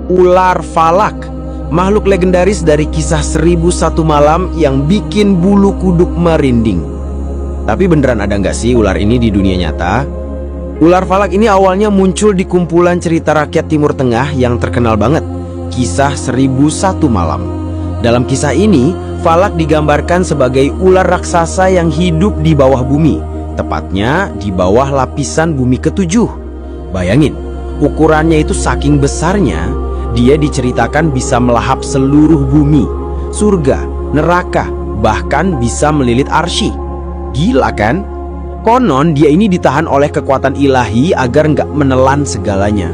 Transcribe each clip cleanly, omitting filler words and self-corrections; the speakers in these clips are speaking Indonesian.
Ular Falak, makhluk legendaris dari kisah 1001 Malam yang bikin bulu kuduk merinding. Tapi beneran ada nggak sih ular ini di dunia nyata? Ular Falak ini awalnya muncul di kumpulan cerita rakyat Timur Tengah yang terkenal banget, kisah 1001 Malam. Dalam kisah ini, Falak digambarkan sebagai ular raksasa yang hidup di bawah bumi, tepatnya di bawah lapisan bumi ketujuh. Bayangin, ukurannya itu saking besarnya, dia diceritakan bisa melahap seluruh bumi, surga, neraka, bahkan bisa melilit arsy. Gila kan? Konon dia ini ditahan oleh kekuatan ilahi agar nggak menelan segalanya.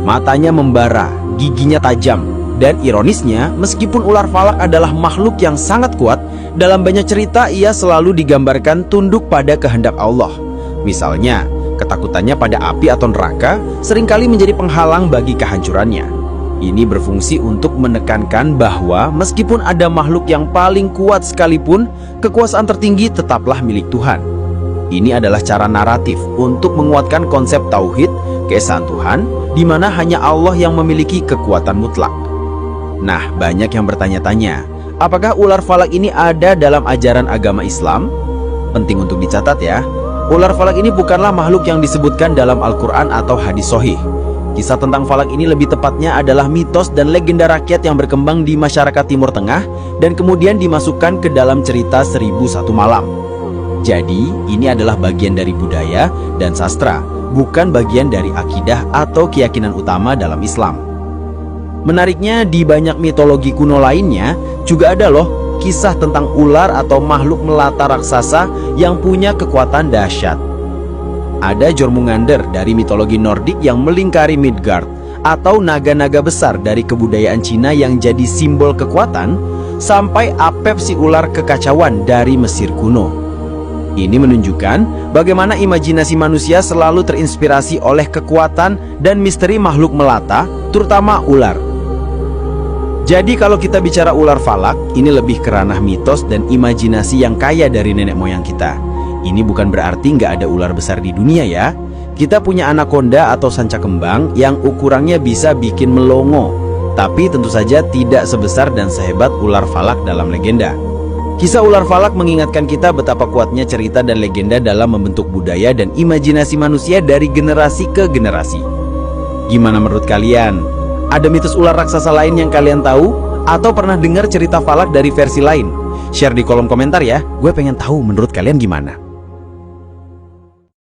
Matanya membara, giginya tajam, dan ironisnya meskipun ular Falak adalah makhluk yang sangat kuat, dalam banyak cerita ia selalu digambarkan tunduk pada kehendak Allah. Misalnya, ketakutannya pada api atau neraka seringkali menjadi penghalang bagi kehancurannya. Ini berfungsi untuk menekankan bahwa meskipun ada makhluk yang paling kuat sekalipun, kekuasaan tertinggi tetaplah milik Tuhan. Ini adalah cara naratif untuk menguatkan konsep tauhid, keesaan Tuhan, di mana hanya Allah yang memiliki kekuatan mutlak. Nah, banyak yang bertanya-tanya, apakah ular Falak ini ada dalam ajaran agama Islam? Penting untuk dicatat ya, ular Falak ini bukanlah makhluk yang disebutkan dalam Al-Quran atau hadis sahih. Kisah tentang Falak ini lebih tepatnya adalah mitos dan legenda rakyat yang berkembang di masyarakat Timur Tengah dan kemudian dimasukkan ke dalam cerita 1001 Malam. Jadi, ini adalah bagian dari budaya dan sastra, bukan bagian dari akidah atau keyakinan utama dalam Islam. Menariknya, di banyak mitologi kuno lainnya juga ada loh kisah tentang ular atau makhluk melata raksasa yang punya kekuatan dahsyat. Ada Jormungandr dari mitologi Nordik yang melingkari Midgard, atau naga-naga besar dari kebudayaan Cina yang jadi simbol kekuatan, sampai Apep si ular kekacauan dari Mesir kuno. Ini menunjukkan bagaimana imajinasi manusia selalu terinspirasi oleh kekuatan dan misteri makhluk melata, terutama ular. Jadi kalau kita bicara ular Falak, ini lebih ke ranah mitos dan imajinasi yang kaya dari nenek moyang kita. Ini bukan berarti nggak ada ular besar di dunia ya. Kita punya anaconda atau sanca kembang yang ukurannya bisa bikin melongo, tapi tentu saja tidak sebesar dan sehebat ular Falak dalam legenda. Kisah ular Falak mengingatkan kita betapa kuatnya cerita dan legenda dalam membentuk budaya dan imajinasi manusia dari generasi ke generasi. Gimana menurut kalian? Ada mitos ular raksasa lain yang kalian tahu? Atau pernah dengar cerita Falak dari versi lain? Share di kolom komentar ya, gue pengen tahu menurut kalian gimana.